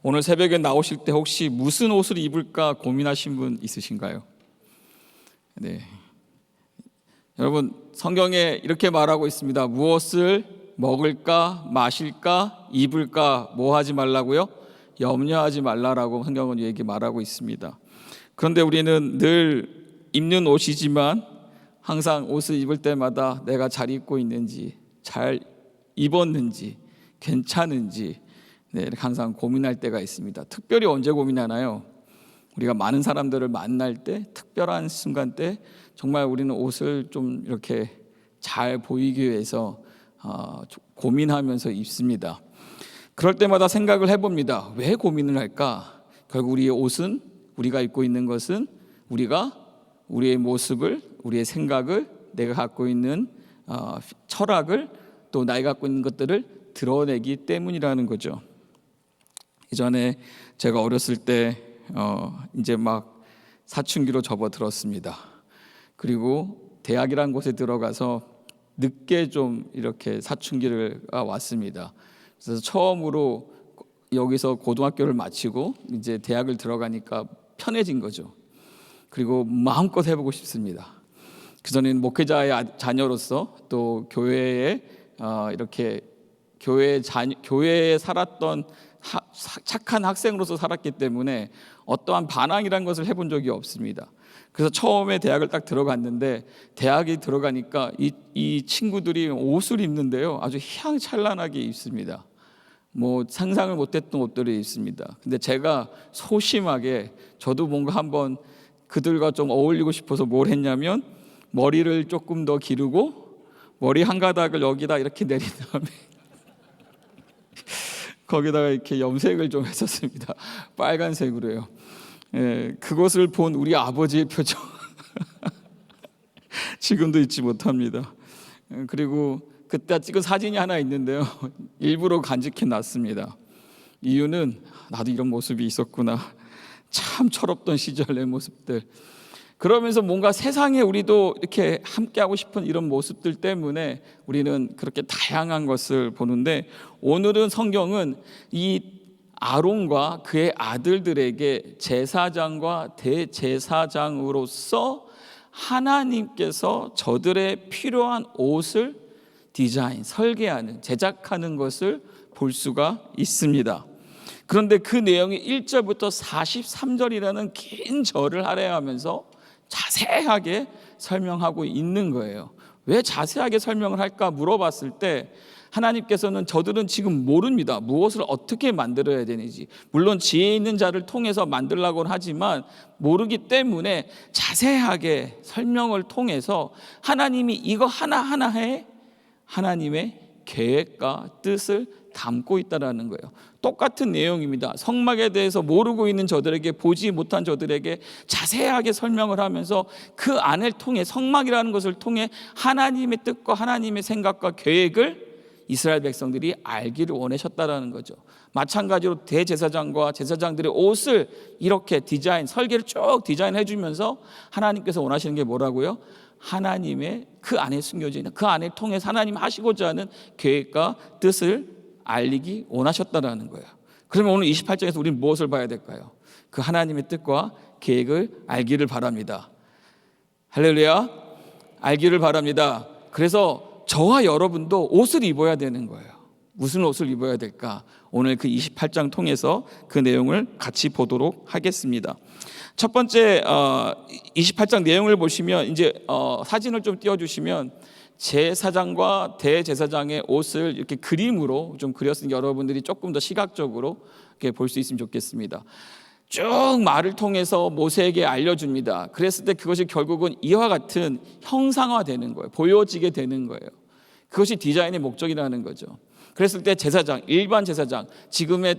오늘 새벽에 나오실 때 혹시 무슨 옷을 입을까 고민하신 분 있으신가요? 네. 여러분, 성경에 이렇게 말하고 있습니다. 무엇을 먹을까, 마실까, 입을까, 뭐 하지 말라고요? 염려하지 말라라고 성경은 얘기 말하고 있습니다. 그런데 우리는 늘 입는 옷이지만 항상 옷을 입을 때마다 내가 잘 입고 있는지, 잘 입었는지, 괜찮은지 항상 고민할 때가 있습니다. 특별히 언제 고민하나요? 우리가 많은 사람들을 만날 때, 특별한 순간 때 정말 우리는 옷을 좀 이렇게 잘 보이기 위해서 고민하면서 입습니다. 그럴 때마다 생각을 해봅니다. 왜 고민을 할까? 결국 우리의 옷은, 우리가 입고 있는 것은 우리의 모습을, 우리의 생각을, 내가 갖고 있는 철학을, 또 나이가 갖고 있는 것들을 드러내기 때문이라는 거죠. 이전에 제가 어렸을 때 이제 막 사춘기로 접어들었습니다. 그리고 대학이라는 곳에 들어가서 늦게 좀 이렇게 사춘기가 왔습니다. 그래서 처음으로 여기서 고등학교를 마치고 이제 대학을 들어가니까 편해진 거죠. 그리고 마음껏 해보고 싶습니다. 그전에는 목회자의 자녀로서 또 교회에 이렇게 교회에 살았던 착한 학생으로서 살았기 때문에 어떠한 반항이라는 것을 해본 적이 없습니다. 그래서 처음에 대학을 딱 들어갔는데 대학에 들어가니까 이 친구들이 옷을 입는데요, 아주 희망찬란하게 입습니다. 뭐 상상을 못했던 옷들을 입습니다. 근데 제가 소심하게 저도 뭔가 한번 그들과 좀 어울리고 싶어서 뭘 했냐면 머리를 조금 더 기르고 머리 한 가닥을 여기다 이렇게 내린 다음에 거기다가 이렇게 염색을 좀 했었습니다. 빨간색으로요. 그것을 본 우리 아버지의 표정 지금도 잊지 못합니다. 그리고 그때 찍은 사진이 하나 있는데요, 일부러 간직해 놨습니다. 이유는 나도 이런 모습이 있었구나, 참 철없던 시절 내 모습들. 그러면서 뭔가 세상에 우리도 이렇게 함께하고 싶은 이런 모습들 때문에 우리는 그렇게 다양한 것을 보는데, 오늘은 성경은 이 아론과 그의 아들들에게 제사장과 대제사장으로서 하나님께서 저들의 필요한 옷을 디자인, 설계하는, 제작하는 것을 볼 수가 있습니다. 그런데 그 내용이 1절부터 43절이라는 긴 절을 할애하면서 자세하게 설명하고 있는 거예요. 왜 자세하게 설명을 할까 물어봤을 때 하나님께서는 저들은 지금 모릅니다. 무엇을 어떻게 만들어야 되는지. 물론 지혜 있는 자를 통해서 만들려고는 하지만 모르기 때문에 자세하게 설명을 통해서 하나님이 이거 하나하나에 하나님의 계획과 뜻을 담고 있다는 거예요. 똑같은 내용입니다. 성막에 대해서 모르고 있는 저들에게, 보지 못한 저들에게 자세하게 설명을 하면서 그 안을 통해, 성막이라는 것을 통해 하나님의 뜻과 하나님의 생각과 계획을 이스라엘 백성들이 알기를 원하셨다라는 거죠. 마찬가지로 대제사장과 제사장들의 옷을 이렇게 설계를 쭉 디자인해 주면서 하나님께서 원하시는 게 뭐라고요? 하나님의 그 안에 숨겨져 있는, 그 안을 통해서 하나님 하시고자 하는 계획과 뜻을 알리기 원하셨다라는 거예요. 그러면 오늘 28장에서 우리는 무엇을 봐야 될까요? 그 하나님의 뜻과 계획을 알기를 바랍니다. 할렐루야, 알기를 바랍니다. 그래서 저와 여러분도 옷을 입어야 되는 거예요. 무슨 옷을 입어야 될까? 오늘 그 28장 통해서 그 내용을 같이 보도록 하겠습니다. 첫 번째 28장 내용을 보시면 이제 사진을 좀 띄워주시면 제사장과 대제사장의 옷을 이렇게 그림으로 좀 그렸으니 여러분들이 조금 더 시각적으로 이렇게 볼 수 있으면 좋겠습니다. 쭉 말을 통해서 모세에게 알려줍니다. 그랬을 때 그것이 결국은 이와 같은 형상화되는 거예요. 보여지게 되는 거예요. 그것이 디자인의 목적이라는 거죠. 그랬을 때 제사장, 일반 제사장, 지금의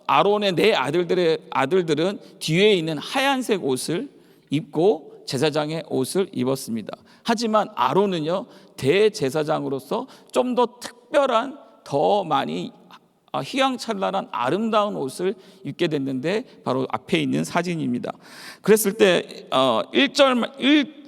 아론의 네 아들들은 뒤에 있는 하얀색 옷을 입고 제사장의 옷을 입었습니다. 하지만 아론은요, 대제사장으로서 좀 더 특별한, 더 많이 희망찬란한 아름다운 옷을 입게 됐는데 바로 앞에 있는 사진입니다. 그랬을 때 1절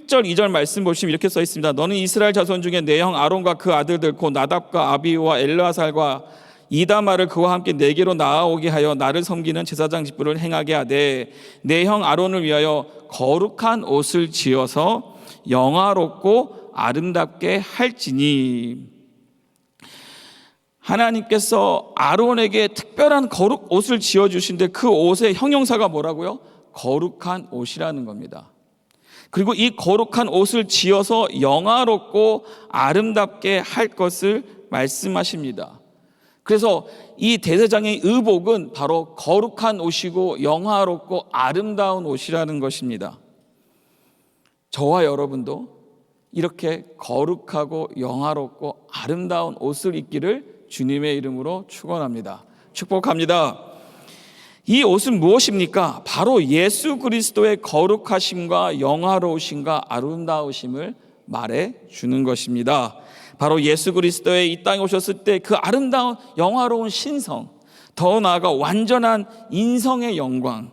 2절 말씀 보시면 이렇게 써 있습니다. 너는 이스라엘 자손 중에 내 형 아론과 그 아들들 곧 나답과 아비후와 엘르아살과 이다말을 그와 함께 내게로 나아오게 하여 나를 섬기는 제사장 직분을 행하게 하되 내 형 아론을 위하여 거룩한 옷을 지어서 영화롭고 아름답게 할지니. 하나님께서 아론에게 특별한 거룩 옷을 지어주신데 그 옷의 형용사가 뭐라고요? 거룩한 옷이라는 겁니다. 그리고 이 거룩한 옷을 지어서 영화롭고 아름답게 할 것을 말씀하십니다. 그래서 이 대제사장의 의복은 바로 거룩한 옷이고 영화롭고 아름다운 옷이라는 것입니다. 저와 여러분도 이렇게 거룩하고 영화롭고 아름다운 옷을 입기를 주님의 이름으로 축원합니다. 축복합니다. 이 옷은 무엇입니까? 바로 예수 그리스도의 거룩하심과 영화로우심과 아름다우심을 말해 주는 것입니다. 바로 예수 그리스도의 이 땅에 오셨을 때 그 아름다운 영화로운 신성, 더 나아가 완전한 인성의 영광,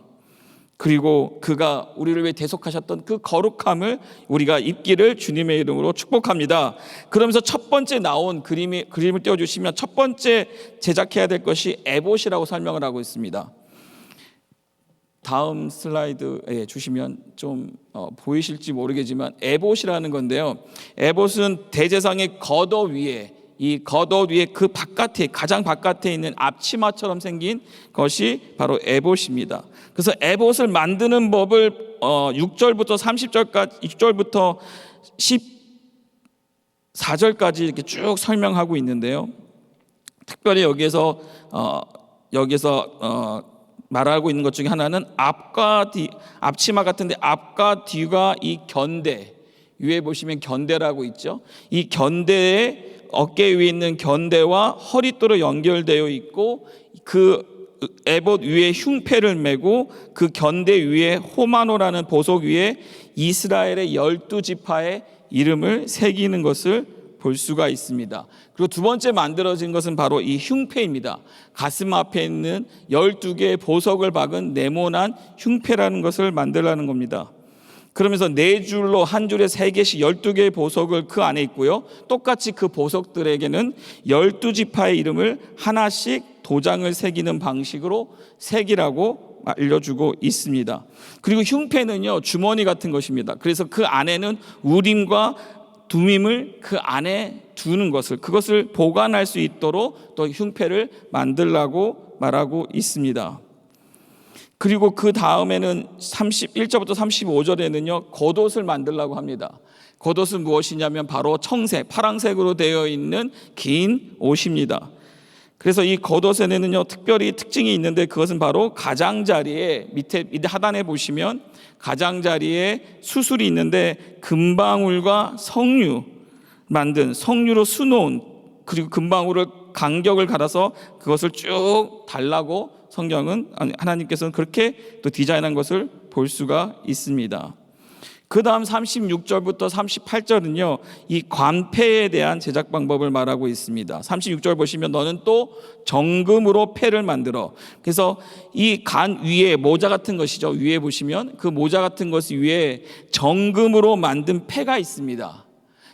그리고 그가 우리를 위해 대속하셨던 그 거룩함을 우리가 입기를 주님의 이름으로 축복합니다. 그러면서 첫 번째 나온 그림을 띄워주시면 첫 번째 제작해야 될 것이 에봇이라고 설명을 하고 있습니다. 다음 슬라이드에 주시면 좀 보이실지 모르겠지만 에봇이라는 건데요. 에봇은 대제사장의 겉옷 위에, 이 겉옷 위에 그 바깥에, 가장 바깥에 있는 앞치마처럼 생긴 것이 바로 에봇입니다. 그래서 에봇을 만드는 법을 6절부터 30절까지, 6절부터 14절까지 이렇게 쭉 설명하고 있는데요. 특별히 여기서 말하고 있는 것 중에 하나는 앞과 뒤, 앞치마 같은데 앞과 뒤가 이 견대, 위에 보시면 견대라고 있죠. 이 견대의 어깨 위에 있는 견대와 허리띠로 연결되어 있고 그 에봇 위에 흉패를 메고 그 견대 위에 호마노라는 보석 위에 이스라엘의 12지파의 이름을 새기는 것을 볼 수가 있습니다. 그리고 두 번째 만들어진 것은 바로 이 흉패입니다. 가슴 앞에 있는 12개의 보석을 박은 네모난 흉패라는 것을 만들라는 겁니다. 그러면서 네 줄로 한 줄에 3개씩 12개의 보석을 그 안에 있고요. 똑같이 그 보석들에게는 12지파의 이름을 하나씩 도장을 새기는 방식으로 새기라고 알려주고 있습니다. 그리고 흉패는요, 주머니 같은 것입니다. 그래서 그 안에는 우림과 두밈을 그 안에 두는 것을, 그것을 보관할 수 있도록 또 흉패를 만들라고 말하고 있습니다. 그리고 그 다음에는 31절부터 35절에는요 겉옷을 만들라고 합니다. 겉옷은 무엇이냐면 바로 청색, 파란색으로 되어 있는 긴 옷입니다. 그래서 이 겉옷에는요 특별히 특징이 있는데 그것은 바로 가장자리에 밑에 하단에 보시면 가장자리에 수술이 있는데 금방울과 석류 만든 석류로 수놓은, 그리고 금방울을 간격을 갈아서 그것을 쭉 달라고 성경은, 하나님께서는 그렇게 또 디자인한 것을 볼 수가 있습니다. 그 다음 36절부터 38절은요 이 관패에 대한 제작 방법을 말하고 있습니다. 36절 보시면 너는 또 정금으로 패를 만들어. 그래서 이 간 위에 모자 같은 것이죠. 위에 보시면 그 모자 같은 것 위에 정금으로 만든 패가 있습니다.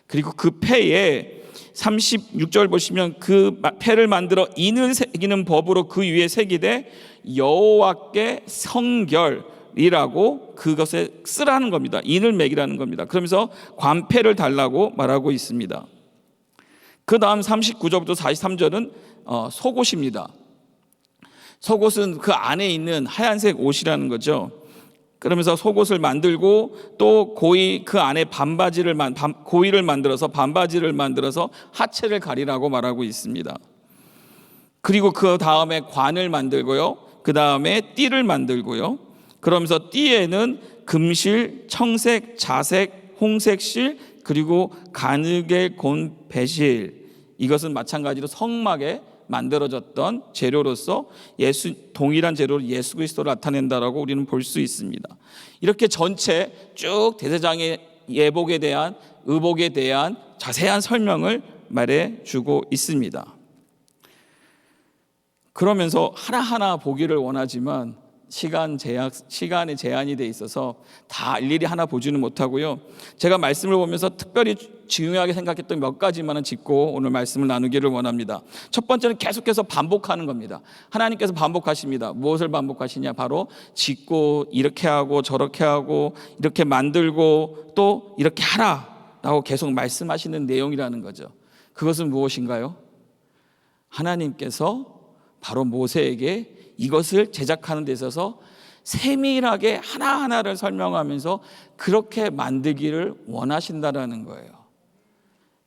그리고 그 패에 36절 보시면 그 패를 만들어 인을 새기는 법으로 그 위에 새기되 여호와께 성결이라고 그것에 쓰라는 겁니다. 인을 매기라는 겁니다. 그러면서 관패를 달라고 말하고 있습니다. 그 다음 39절부터 43절은 속옷입니다. 속옷은 그 안에 있는 하얀색 옷이라는 거죠. 그러면서 속옷을 만들고 또 고이 그 안에 고이를 만들어서 반바지를 만들어서 하체를 가리라고 말하고 있습니다. 그리고 그 다음에 관을 만들고요. 그 다음에 띠를 만들고요. 그러면서 띠에는 금실, 청색, 자색, 홍색실, 그리고 가느겔, 곤, 배실, 이것은 마찬가지로 성막에 만들어졌던 재료로서 동일한 재료로 예수 그리스도를 나타낸다라고 우리는 볼 수 있습니다. 이렇게 전체 쭉 대제사장의 예복에 대한, 의복에 대한 자세한 설명을 말해주고 있습니다. 그러면서 하나하나 보기를 원하지만 시간의 제한이 돼 있어서 다 일일이 하나 보지는 못하고요. 제가 말씀을 보면서 특별히 중요하게 생각했던 몇 가지만은 짚고 오늘 말씀을 나누기를 원합니다. 첫 번째는 계속해서 반복하는 겁니다. 하나님께서 반복하십니다. 무엇을 반복하시냐? 바로 짓고 이렇게 하고 저렇게 하고 이렇게 만들고 또 이렇게 하라라고 계속 말씀하시는 내용이라는 거죠. 그것은 무엇인가요? 하나님께서 바로 모세에게 이것을 제작하는 데 있어서 세밀하게 하나하나를 설명하면서 그렇게 만들기를 원하신다라는 거예요.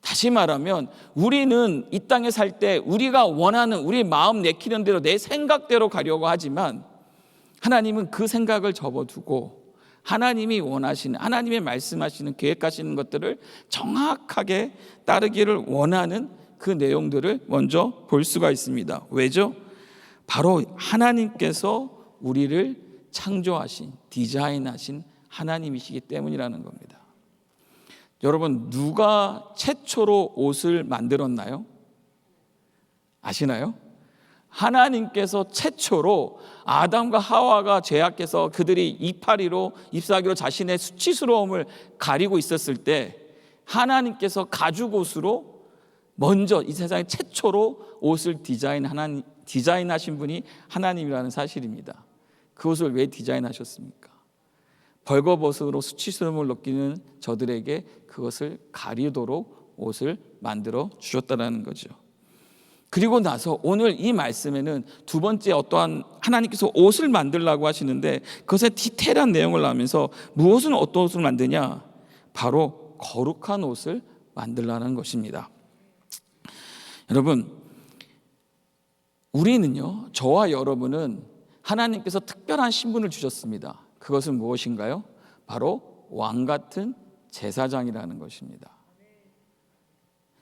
다시 말하면 우리는 이 땅에 살 때 우리가 원하는 우리 마음 내키는 대로 내 생각대로 가려고 하지만 하나님은 그 생각을 접어두고 하나님이 원하시는 하나님의 말씀하시는 계획하시는 것들을 정확하게 따르기를 원하는 그 내용들을 먼저 볼 수가 있습니다. 왜죠? 바로 하나님께서 우리를 창조하신 디자인하신 하나님이시기 때문이라는 겁니다. 여러분, 누가 최초로 옷을 만들었나요? 아시나요? 하나님께서 최초로 아담과 하와가 죄악해서 그들이 이파리로 잎사귀로 자신의 수치스러움을 가리고 있었을 때 하나님께서 가죽옷으로 먼저 이 세상에 최초로 옷을 디자인하신 분이 하나님이라는 사실입니다. 그 옷을 왜 디자인하셨습니까? 벌거벗으로 수치스러움을 느끼는 저들에게 그것을 가리도록 옷을 만들어 주셨다는 거죠. 그리고 나서 오늘 이 말씀에는 두 번째 어떠한 하나님께서 옷을 만들라고 하시는데 그것의 디테일한 내용을 나오면서 무엇은 어떤 옷을 만드냐? 바로 거룩한 옷을 만들라는 것입니다. 여러분, 우리는요, 저와 여러분은 하나님께서 특별한 신분을 주셨습니다. 그것은 무엇인가요? 바로 왕 같은 제사장이라는 것입니다.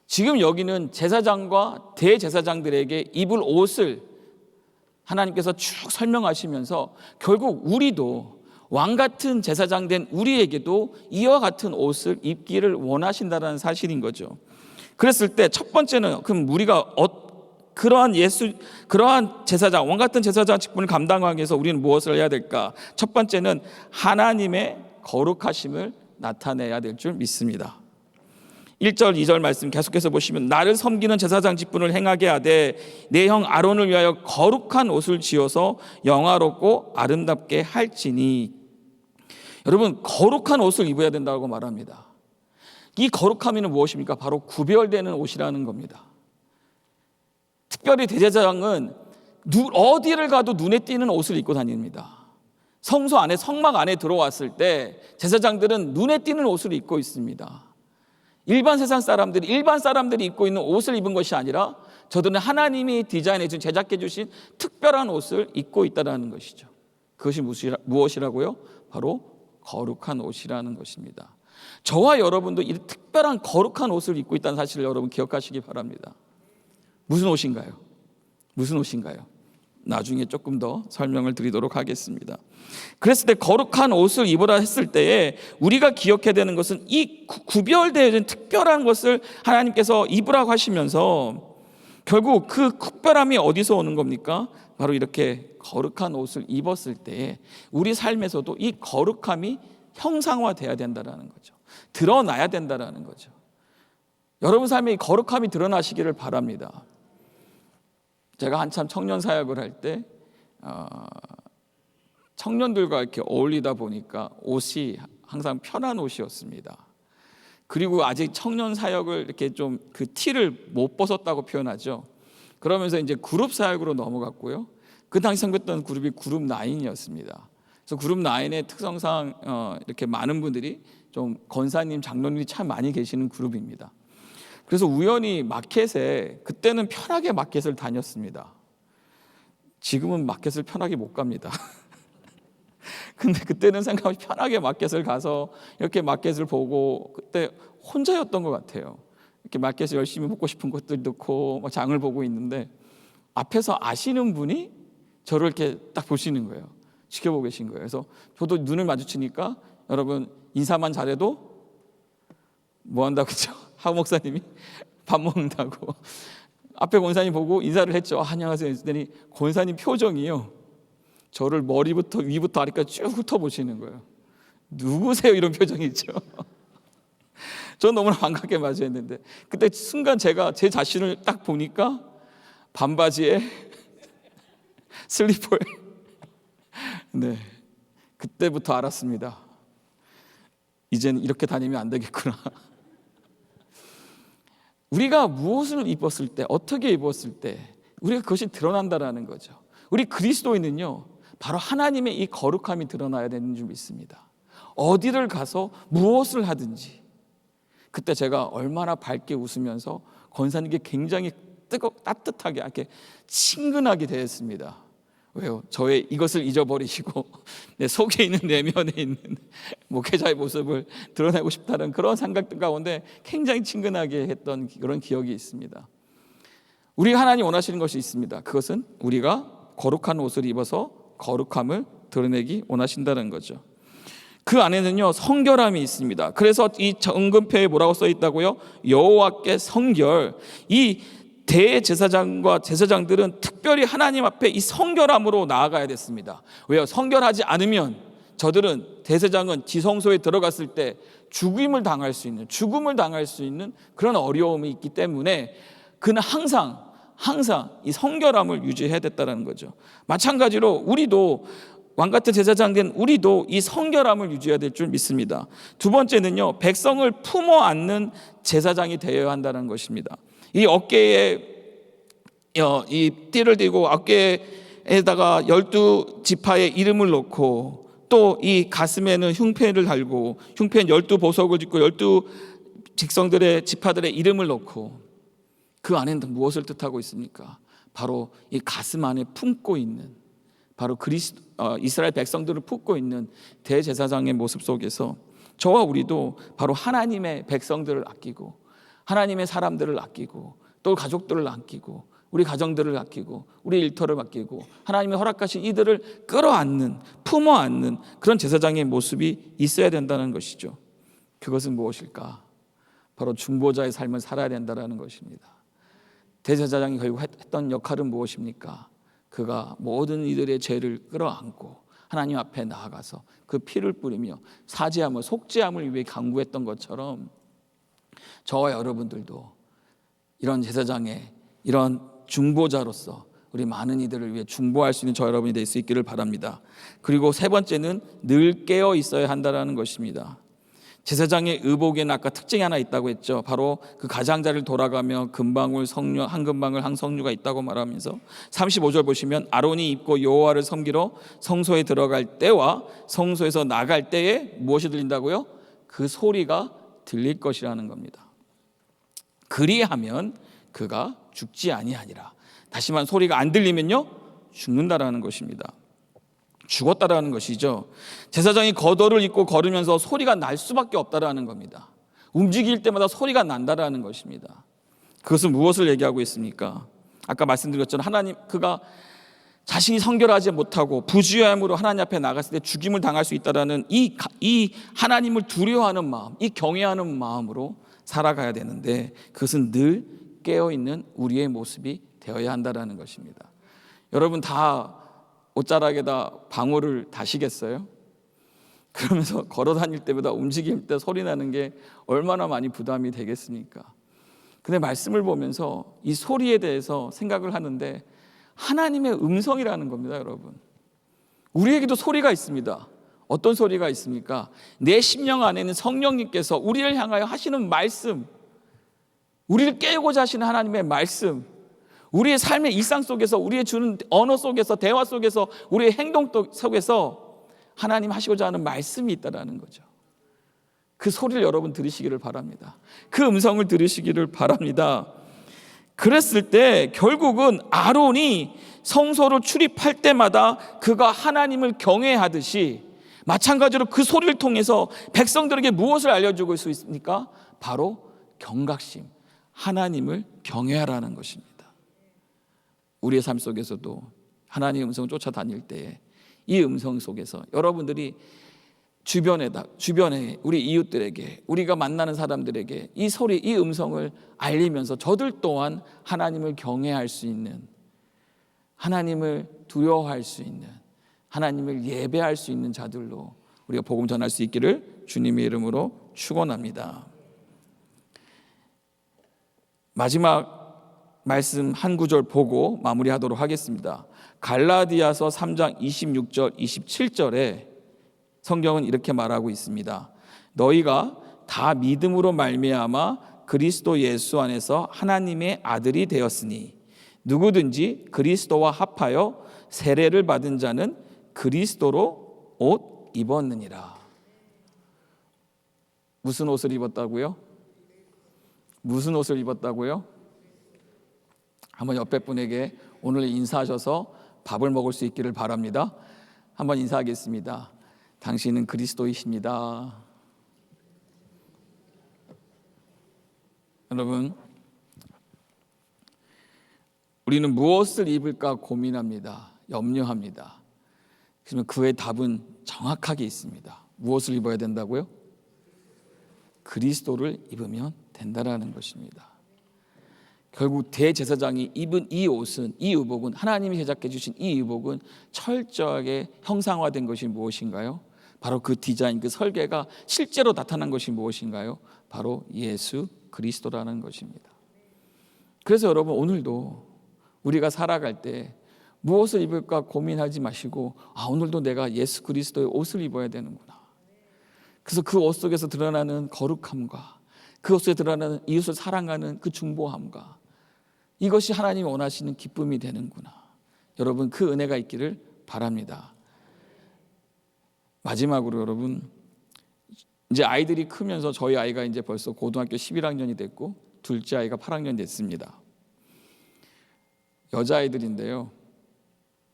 지금 여기는 제사장과 대제사장들에게 입을 옷을 하나님께서 쭉 설명하시면서 결국 우리도 왕 같은 제사장 된 우리에게도 이와 같은 옷을 입기를 원하신다는 사실인 거죠. 그랬을 때 첫 번째는 그럼 우리가 그러한 제사장, 왕 같은 제사장 직분을 감당하기 위해서 우리는 무엇을 해야 될까? 첫 번째는 하나님의 거룩하심을 나타내야 될 줄 믿습니다. 1절, 2절 말씀 계속해서 보시면 나를 섬기는 제사장 직분을 행하게 하되 내 형 아론을 위하여 거룩한 옷을 지어서 영화롭고 아름답게 할지니. 여러분, 거룩한 옷을 입어야 된다고 말합니다. 이 거룩함이는 무엇입니까? 바로 구별되는 옷이라는 겁니다. 특별히 대제사장은 어디를 가도 눈에 띄는 옷을 입고 다닙니다. 성소 안에 성막 안에 들어왔을 때 제사장들은 눈에 띄는 옷을 입고 있습니다. 일반 사람들이 입고 있는 옷을 입은 것이 아니라 저들은 하나님이 디자인해 준 제작해 주신 특별한 옷을 입고 있다는 것이죠. 그것이 무엇이라고요? 바로 거룩한 옷이라는 것입니다. 저와 여러분도 이 특별한 거룩한 옷을 입고 있다는 사실을 여러분 기억하시기 바랍니다. 무슨 옷인가요? 무슨 옷인가요? 나중에 조금 더 설명을 드리도록 하겠습니다. 그랬을 때 거룩한 옷을 입으라 했을 때에 우리가 기억해야 되는 것은 이 구별되어진 특별한 것을 하나님께서 입으라고 하시면서 결국 그 특별함이 어디서 오는 겁니까? 바로 이렇게 거룩한 옷을 입었을 때에 우리 삶에서도 이 거룩함이 형상화돼야 된다는 거죠. 드러나야 된다는 거죠. 여러분 삶에 이 거룩함이 드러나시기를 바랍니다. 제가 한참 청년 사역을 할 때 청년들과 이렇게 어울리다 보니까 옷이 항상 편한 옷이었습니다. 그리고 아직 청년 사역을 이렇게 좀 그 티를 못 벗었다고 표현하죠. 그러면서 이제 그룹 사역으로 넘어갔고요. 그 당시 섬겼던 그룹이 그룹 9이었습니다. 그래서 그룹 9의 특성상 이렇게 많은 분들이 좀 권사님, 장로님이 참 많이 계시는 그룹입니다. 그래서 우연히 마켓에 그때는 편하게 마켓을 다녔습니다. 지금은 마켓을 편하게 못 갑니다. 근데 그때는 생각하면 편하게 마켓을 가서 이렇게 마켓을 보고 그때 혼자였던 것 같아요. 이렇게 마켓에 열심히 먹고 싶은 것들 넣고 장을 보고 있는데 앞에서 아시는 분이 저를 이렇게 딱 보시는 거예요. 지켜보고 계신 거예요. 그래서 저도 눈을 마주치니까 여러분 인사만 잘해도 뭐 한다고 그랬죠? 하우 목사님이 밥 먹는다고 앞에 권사님 보고 인사를 했죠. 안녕하세요 했더니 권사님 표정이요, 저를 머리부터 위부터 아래까지 쭉 훑어보시는 거예요. 누구세요? 이런 표정이 있죠. 전 너무나 반갑게 맞이했는데 그때 순간 제가 제 자신을 딱 보니까 반바지에 슬리퍼에 네, 그때부터 알았습니다. 이제는 이렇게 다니면 안 되겠구나. 우리가 무엇을 입었을 때, 어떻게 입었을 때 우리가 그것이 드러난다라는 거죠. 우리 그리스도인은요, 바로 하나님의 이 거룩함이 드러나야 되는 줄 믿습니다. 어디를 가서 무엇을 하든지 그때 제가 얼마나 밝게 웃으면서 권사님께 굉장히 따뜻하게 이렇게 친근하게 대했습니다. 왜요? 저의 이것을 잊어버리시고 내 속에 있는 내면에 있는 목회자의 모습을 드러내고 싶다는 그런 생각들 가운데 굉장히 친근하게 했던 그런 기억이 있습니다. 우리가 하나님 원하시는 것이 있습니다. 그것은 우리가 거룩한 옷을 입어서 거룩함을 드러내기 원하신다는 거죠. 그 안에는요 성결함이 있습니다. 그래서 이 정금표에 뭐라고 써 있다고요? 여호와께 성결. 이 대제사장과 제사장들은 특별히 하나님 앞에 이 성결함으로 나아가야 됐습니다. 왜요? 성결하지 않으면 저들은 대제사장은 지성소에 들어갔을 때 죽음을 당할 수 있는 그런 어려움이 있기 때문에 그는 항상 이 성결함을 유지해야 됐다는 거죠. 마찬가지로 우리도 왕같은 제사장 된 우리도 이 성결함을 유지해야 될 줄 믿습니다. 두 번째는요, 백성을 품어 안는 제사장이 되어야 한다는 것입니다. 이 어깨에 이 띠를 띠고 어깨에다가 12지파의 이름을 놓고 또 이 가슴에는 흉패를 달고 흉패는 12보석을 짓고 12직성들의 지파들의 이름을 놓고 그 안에는 무엇을 뜻하고 있습니까? 바로 이 가슴 안에 품고 있는 바로 이스라엘 백성들을 품고 있는 대제사장의 모습 속에서 저와 우리도 바로 하나님의 백성들을 아끼고 하나님의 사람들을 아끼고 또 가족들을 아끼고 우리 가정들을 아끼고 우리 일터를 아끼고 하나님이 허락하신 이들을 끌어안는 품어 안는 그런 제사장의 모습이 있어야 된다는 것이죠. 그것은 무엇일까? 바로 중보자의 삶을 살아야 된다는 것입니다. 대제사장이 결국 했던 역할은 무엇입니까? 그가 모든 이들의 죄를 끌어안고 하나님 앞에 나아가서 그 피를 뿌리며 사죄함을 속죄함을 위해 간구했던 것처럼 저와 여러분들도 이런 제사장의 이런 중보자로서 우리 많은 이들을 위해 중보할 수 있는 저 여러분이 될 수 있기를 바랍니다. 그리고 세 번째는 늘 깨어 있어야 한다는 것입니다. 제사장의 의복에는 아까 특징이 하나 있다고 했죠. 바로 그 가장자리를 돌아가며 금방울 성류 한 금방울 한 성류가 있다고 말하면서 35절 보시면 아론이 입고 여호와를 섬기러 성소에 들어갈 때와 성소에서 나갈 때에 무엇이 들린다고요? 그 소리가 들릴 것이라는 겁니다. 그리하면 그가 죽지 아니하니라. 다시 말하면 소리가 안 들리면요 죽는다라는 것입니다. 죽었다라는 것이죠. 제사장이 겉옷을 입고 걸으면서 소리가 날 수밖에 없다라는 겁니다. 움직일 때마다 소리가 난다라는 것입니다. 그것은 무엇을 얘기하고 있습니까? 아까 말씀드렸잖아요. 하나님 그가 자신이 성결하지 못하고 부주의함으로 하나님 앞에 나갔을 때 죽임을 당할 수 있다라는 이 하나님을 두려워하는 마음, 이 경외하는 마음으로 살아가야 되는데 그것은 늘 깨어있는 우리의 모습이 되어야 한다는 것입니다. 여러분 다 옷자락에다 방울을 다시겠어요? 그러면서 걸어 다닐 때보다 움직일 때 소리 나는 게 얼마나 많이 부담이 되겠습니까? 근데 말씀을 보면서 이 소리에 대해서 생각을 하는데 하나님의 음성이라는 겁니다, 여러분. 우리에게도 소리가 있습니다. 어떤 소리가 있습니까? 내 심령 안에는 성령님께서 우리를 향하여 하시는 말씀, 우리를 깨우고자 하시는 하나님의 말씀, 우리의 삶의 일상 속에서 우리의 주는 언어 속에서 대화 속에서 우리의 행동 속에서 하나님 하시고자 하는 말씀이 있다는 거죠. 그 소리를 여러분 들으시기를 바랍니다. 그 음성을 들으시기를 바랍니다. 그랬을 때 결국은 아론이 성소로 출입할 때마다 그가 하나님을 경외하듯이 마찬가지로 그 소리를 통해서 백성들에게 무엇을 알려주고 있습니까? 바로 경각심, 하나님을 경외하라는 것입니다. 우리의 삶 속에서도 하나님의 음성을 쫓아다닐 때에 이 음성 속에서 여러분들이 주변에 우리 이웃들에게 우리가 만나는 사람들에게 이 소리, 이 음성을 알리면서 저들 또한 하나님을 경외할 수 있는, 하나님을 두려워할 수 있는, 하나님을 예배할 수 있는 자들로 우리가 복음 전할 수 있기를 주님의 이름으로 축원합니다. 마지막 말씀 한 구절 보고 마무리하도록 하겠습니다. 갈라디아서 3장 26절 27절에 성경은 이렇게 말하고 있습니다. 너희가 다 믿음으로 말미암아 그리스도 예수 안에서 하나님의 아들이 되었으니 누구든지 그리스도와 합하여 세례를 받은 자는 그리스도로 옷 입었느니라. 무슨 옷을 입었다고요? 무슨 옷을 입었다고요? 한번 옆에 분에게 오늘 인사하셔서 밥을 먹을 수 있기를 바랍니다. 한번 인사하겠습니다. 당신은 그리스도이십니다. 여러분, 우리는 무엇을 입을까 고민합니다. 염려합니다. 그러면 그의 답은 정확하게 있습니다. 무엇을 입어야 된다고요? 그리스도를 입으면 된다라는 것입니다. 결국 대제사장이 입은 이 옷은, 이 의복은, 하나님이 제작해 주신 이 의복은 철저하게 형상화된 것이 무엇인가요? 바로 그 디자인, 그 설계가 실제로 나타난 것이 무엇인가요? 바로 예수 그리스도라는 것입니다. 그래서 여러분, 오늘도 우리가 살아갈 때 무엇을 입을까 고민하지 마시고, 오늘도 내가 예수 그리스도의 옷을 입어야 되는구나. 그래서 그 옷 속에서 드러나는 거룩함과 그 옷 속에 드러나는 이웃을 사랑하는 그 중보함과 이것이 하나님이 원하시는 기쁨이 되는구나. 여러분, 그 은혜가 있기를 바랍니다. 마지막으로 여러분, 이제 아이들이 크면서 저희 아이가 이제 벌써 고등학교 11학년이 됐고 둘째 아이가 8학년 됐습니다. 여자아이들인데요,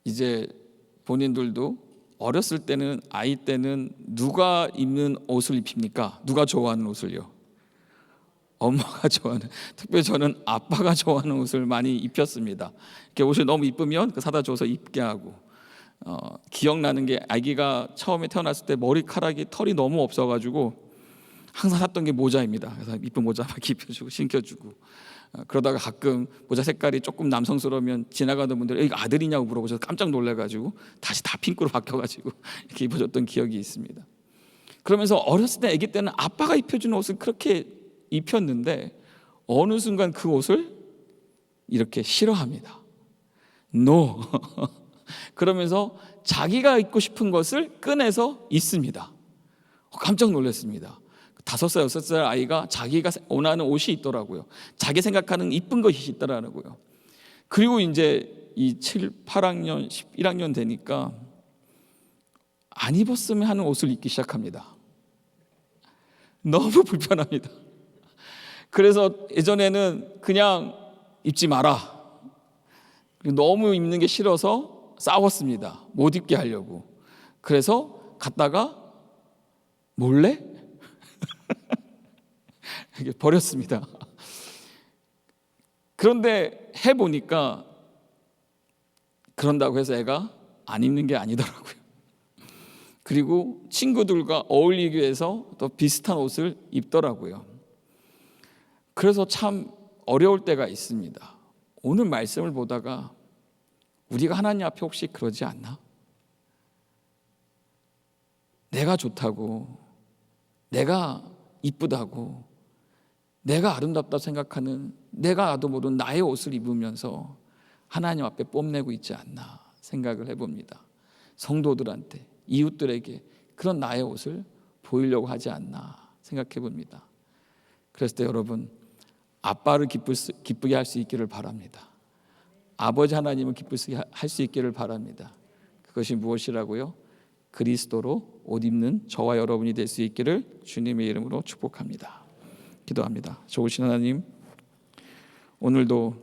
이제 본인들도 어렸을 때는, 아이 때는 누가 입는 옷을 입힙니까? 누가 좋아하는 옷을요? 엄마가 좋아하는, 특별히 저는 아빠가 좋아하는 옷을 많이 입혔습니다. 이렇게 옷이 너무 이쁘면 그 사다 줘서 입게 하고, 기억나는 게 아기가 처음에 태어났을 때 머리카락이 털이 너무 없어가지고 항상 샀던 게 모자입니다. 그래서 이쁜 모자 막 입혀주고 신겨주고, 그러다가 가끔 모자 색깔이 조금 남성스러우면 지나가던 분들이 이거 아들이냐고 물어보셔서 깜짝 놀라가지고 다시 다 핑크로 바뀌어가지고 이렇게 입어줬던 기억이 있습니다. 그러면서 어렸을 때 아기 때는 아빠가 입혀주는 옷을 그렇게 입혔는데 어느 순간 그 옷을 이렇게 싫어합니다. No. 그러면서 자기가 입고 싶은 것을 꺼내서 입습니다. 깜짝 놀랐습니다. 5살, 6살 아이가 자기가 원하는 옷이 있더라고요. 자기 생각하는 이쁜 것이 있더라고요. 그리고 이제 이 7, 8학년, 11학년 되니까 안 입었으면 하는 옷을 입기 시작합니다. 너무 불편합니다. 그래서 예전에는 그냥 입지 마라. 너무 입는 게 싫어서 싸웠습니다. 못 입게 하려고. 그래서 갔다가 몰래 버렸습니다. 그런데 해보니까 그런다고 해서 애가 안 입는 게 아니더라고요. 그리고 친구들과 어울리기 위해서 또 비슷한 옷을 입더라고요. 그래서 참 어려울 때가 있습니다. 오늘 말씀을 보다가 우리가 하나님 앞에 혹시 그러지 않나? 내가 좋다고, 내가 이쁘다고, 내가 아름답다고 생각하는, 내가 나도 모르는 나의 옷을 입으면서 하나님 앞에 뽐내고 있지 않나 생각을 해봅니다. 성도들한테, 이웃들에게 그런 나의 옷을 보이려고 하지 않나 생각해 봅니다. 그랬을 때 여러분, 아빠를 기쁘게 할 수 있기를 바랍니다. 아버지 하나님을 기쁘게 할 수 있기를 바랍니다. 그것이 무엇이라고요? 그리스도로 옷 입는 저와 여러분이 될 수 있기를 주님의 이름으로 축복합니다. 기도합니다. 좋으신 하나님, 오늘도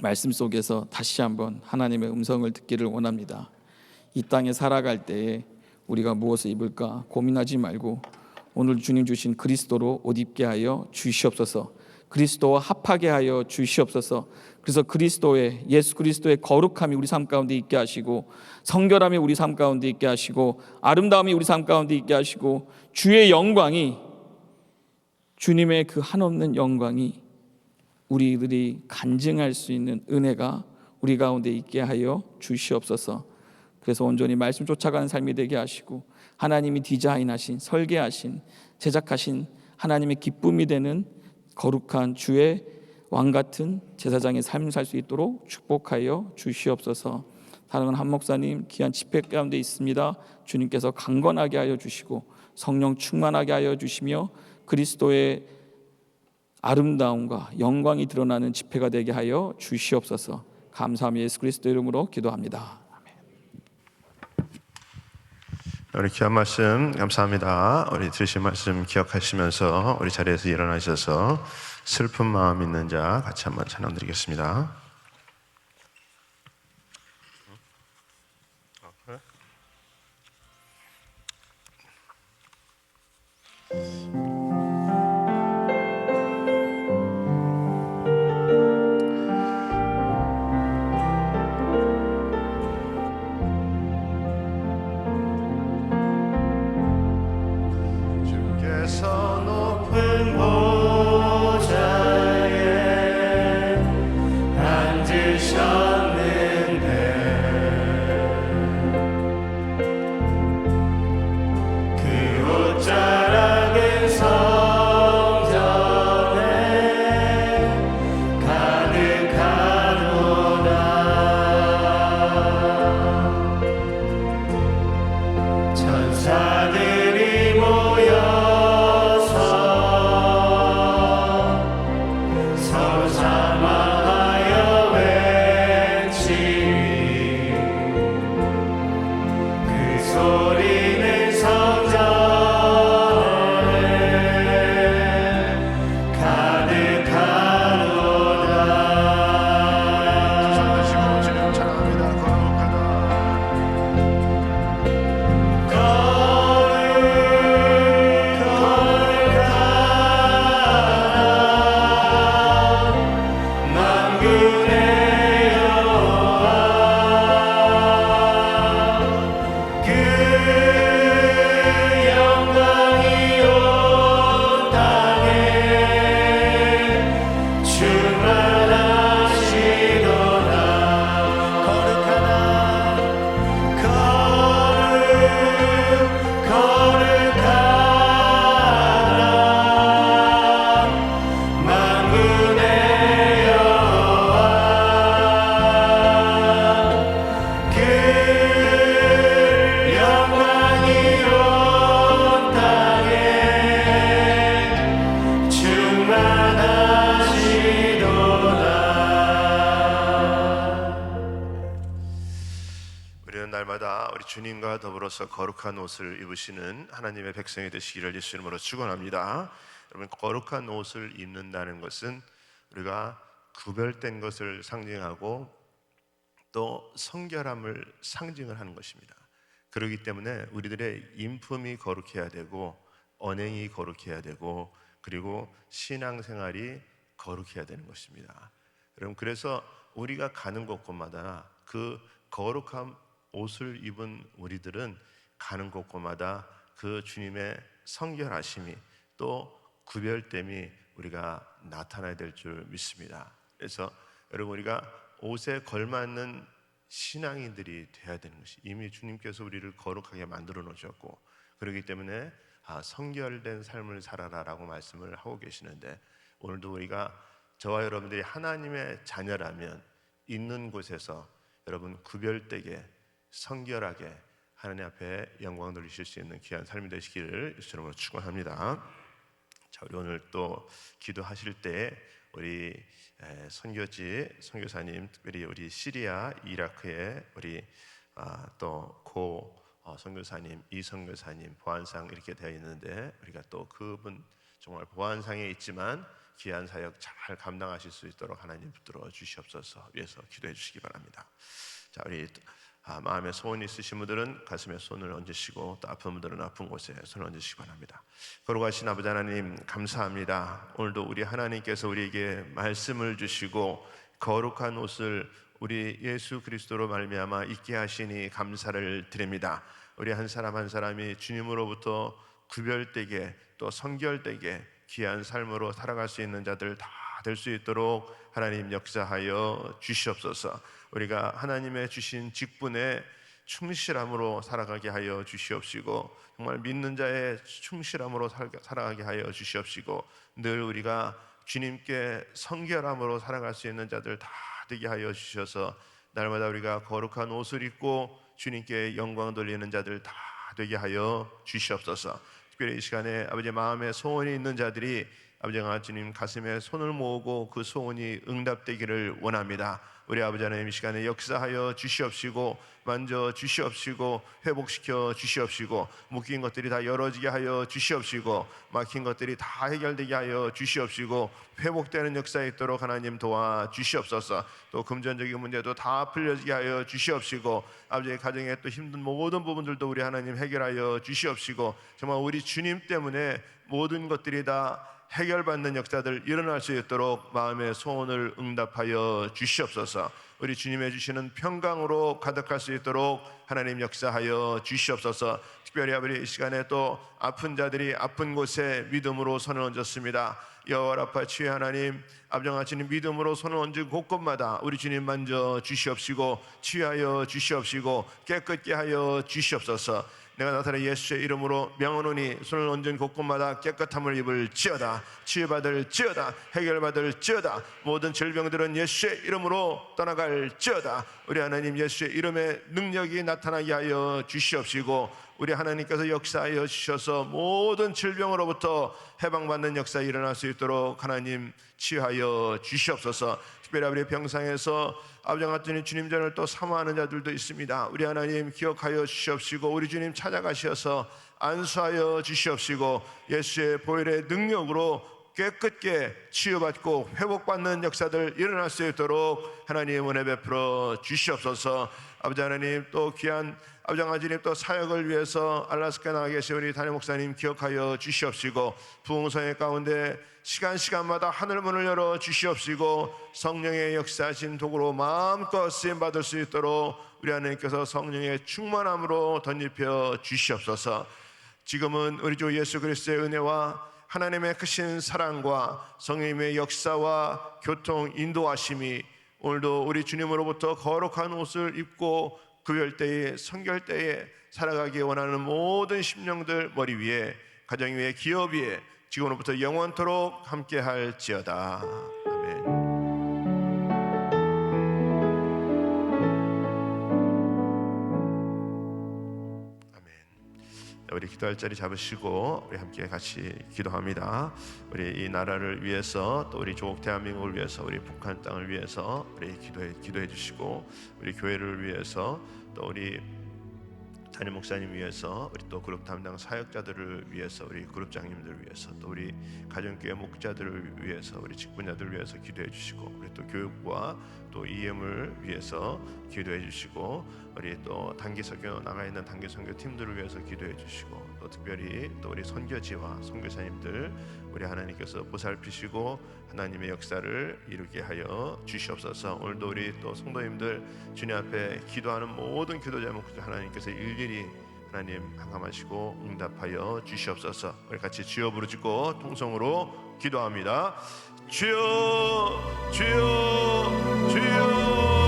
말씀 속에서 다시 한번 하나님의 음성을 듣기를 원합니다. 이 땅에 살아갈 때에 우리가 무엇을 입을까 고민하지 말고 오늘 주님 주신 그리스도로 옷 입게 하여 주시옵소서. 그리스도와 합하게 하여 주시옵소서. 그래서 그리스도의, 예수 그리스도의 거룩함이 우리 삶 가운데 있게 하시고, 성결함이 우리 삶 가운데 있게 하시고, 아름다움이 우리 삶 가운데 있게 하시고, 주의 영광이, 주님의 그 한없는 영광이 우리들이 간증할 수 있는 은혜가 우리 가운데 있게 하여 주시옵소서. 그래서 온전히 말씀 쫓아가는 삶이 되게 하시고 하나님이 디자인하신, 설계하신, 제작하신 하나님의 기쁨이 되는 거룩한 주의 왕 같은 제사장의 삶을 살 수 있도록 축복하여 주시옵소서. 사랑하는 한 목사님 귀한 집회 가운데 있습니다. 주님께서 강건하게 하여 주시고 성령 충만하게 하여 주시며 그리스도의 아름다움과 영광이 드러나는 집회가 되게 하여 주시옵소서. 감사하며 예수 그리스도 이름으로 기도합니다. 우리 귀한 말씀 감사합니다. 우리 들으신 말씀 기억하시면서 우리 자리에서 일어나셔서 슬픈 마음 있는 자 같이 한번 찬양 드리겠습니다. 주께서 높은 보좌에 앉으셨는데 그 옷자락은 성전에 가득하도다. 천사들이 모여서 서로 사마하여 외치니 그 소리는 성전에 가득하도다. 주님 찬양합니다. 날마다 우리 주님과 더불어서 거룩한 옷을 입으시는 하나님의 백성이 되시기를 예수 이름으로 축원합니다. 여러분, 거룩한 옷을 입는다는 것은 우리가 구별된 것을 상징하고 또 성결함을 상징을 하는 것입니다. 그렇기 때문에 우리들의 인품이 거룩해야 되고 언행이 거룩해야 되고 그리고 신앙생활이 거룩해야 되는 것입니다. 여러분, 그래서 우리가 가는 곳곳마다 그 거룩한 옷을 입은 우리들은 가는 곳곳마다 그 주님의 성결하심이 또 구별됨이 우리가 나타나야 될 줄 믿습니다. 그래서 여러분, 우리가 옷에 걸맞는 신앙인들이 되어야 되는 것이 이미 주님께서 우리를 거룩하게 만들어 놓으셨고 그렇기 때문에 성결된 삶을 살아라라고 말씀을 하고 계시는데 오늘도 우리가 저와 여러분들이 하나님의 자녀라면 있는 곳에서 여러분 구별되게 성결하게 하나님 앞에 영광 돌리실 수 있는 귀한 삶이 되시기를 예수님으로 축원합니다. 자, 우리 오늘 또 기도하실 때 우리 선교사님, 특별히 우리 시리아, 이라크에 우리 또 고 선교사님, 이 선교사님 보안상 이렇게 되어 있는데 우리가 또 그분 정말 보안상에 있지만 귀한 사역 잘 감당하실 수 있도록 하나님 붙들어 주시옵소서. 위해서 기도해 주시기 바랍니다. 자, 우리 마음에 소원이 있으신 분들은 가슴에 손을 얹으시고 또 아픈 분들은 아픈 곳에 손을 얹으시기 바랍니다. 거룩하신 아버지 하나님 감사합니다. 오늘도 우리 하나님께서 우리에게 말씀을 주시고 거룩한 옷을 우리 예수 그리스도로 말미암아 입게 하시니 감사를 드립니다. 우리 한 사람 한 사람이 주님으로부터 구별되게 또 성결되게 귀한 삶으로 살아갈 수 있는 자들 다 될 수 있도록 하나님 역사하여 주시옵소서. 우리가 하나님의 주신 직분에 충실함으로 살아가게 하여 주시옵시고, 정말 믿는 자의 충실함으로 살아가게 하여 주시옵시고, 늘 우리가 주님께 성결함으로 살아갈 수 있는 자들 다 되게 하여 주셔서 날마다 우리가 거룩한 옷을 입고 주님께 영광 돌리는 자들 다 되게 하여 주시옵소서. 특별히 이 시간에 아버지 마음에 소원이 있는 자들이 아버지가 주님 가슴에 손을 모으고 그 소원이 응답되기를 원합니다. 우리 아버지 하나님 이 시간에 역사하여 주시옵시고, 만져 주시옵시고, 회복시켜 주시옵시고, 묶인 것들이 다 열어지게 하여 주시옵시고, 막힌 것들이 다 해결되게 하여 주시옵시고, 회복되는 역사에 있도록 하나님 도와 주시옵소서. 또 금전적인 문제도 다 풀려지게 하여 주시옵시고, 아버지의 가정에 또 힘든 모든 부분들도 우리 하나님 해결하여 주시옵시고, 정말 우리 주님 때문에 모든 것들이 다 해결받는 역사들 일어날 수 있도록 마음의 소원을 응답하여 주시옵소서. 우리 주님의 주시는 평강으로 가득할 수 있도록 하나님 역사하여 주시옵소서. 특별히 아버지 이 시간에 또 아픈 자들이 아픈 곳에 믿음으로 손을 얹었습니다. 여호와 라파 치유 하나님, 아버지와 주님 믿음으로 손을 얹은 곳곳마다 우리 주님 만져 주시옵시고, 치유하여 주시옵시고, 깨끗게 하여 주시옵소서. 내가 나사렛 예수의 이름으로 명하노니 손을 얹은 곳곳마다 깨끗함을 입을지어다, 치유받을지어다, 해결받을지어다. 모든 질병들은 예수의 이름으로 떠나갈지어다. 우리 하나님 예수의 이름의 능력이 나타나게 하여 주시옵시고, 우리 하나님께서 역사하여 주셔서 모든 질병으로부터 해방받는 역사 일어날 수 있도록 하나님 치유하여 주시옵소서. 특별히 우리 병상에서 아버지와 같은 주님 전을 또 사모하는 자들도 있습니다. 우리 하나님 기억하여 주시옵시고, 우리 주님 찾아가셔서 안수하여 주시옵시고, 예수의 보혈의 능력으로 깨끗게 치유받고 회복받는 역사들 일어날 수 있도록 하나님 은혜 베풀어 주시옵소서. 아버지 하나님, 또 귀한 아버지 하나님 또 사역을 위해서 알라스카에 나가 계신 우리 담임 목사님 기억하여 주시옵시고, 부흥성회 가운데 시간마다 하늘문을 열어 주시옵시고, 성령의 역사하신 도구로 마음껏 쓰임받을 수 있도록 우리 하나님께서 성령의 충만함으로 덧입혀 주시옵소서. 지금은 우리 주 예수 그리스도의 은혜와 하나님의 크신 사랑과 성령님의 역사와 교통 인도하심이 오늘도 우리 주님으로부터 거룩한 옷을 입고 구별때에 성결때에 살아가기 원하는 모든 심령들 머리 위에, 가정 위에, 기업 위에 지금으로부터 영원토록 함께 할지어다. 아멘. 아멘. 우리 기도할 자리 잡으시고 우리 함께 같이 기도합니다. 우리 이 나라를 위해서, 또 우리 조국 대한민국을 위해서, 우리 북한 땅을 위해서 우리 기도해 주시고, 우리 교회를 위해서, 또 우리 담임 목사님 위해서, 우리 또 그룹 담당 사역자들을 위해서, 우리 그룹장님들 위해서, 또 우리 가정교회 목자들을 위해서, 우리 직분자들을 위해서 기도해 주시고, 우리 또 교육부와 또 EM을 위해서 기도해 주시고, 우리 또 단기 선교 나가 있는 단기 선교 팀들을 위해서 기도해 주시고, 또 특별히 또 우리 선교지와 선교사님들 우리 하나님께서 보살피시고 하나님의 역사를 이루게 하여 주시옵소서. 오늘도 우리 또 성도님들 주님 앞에 기도하는 모든 기도 제목 하나님께서 일일이 하나님 항감하시고 응답하여 주시옵소서. 우리 같이 주여 부르짖고 통성으로 기도합니다. 주여, 주여, 주여.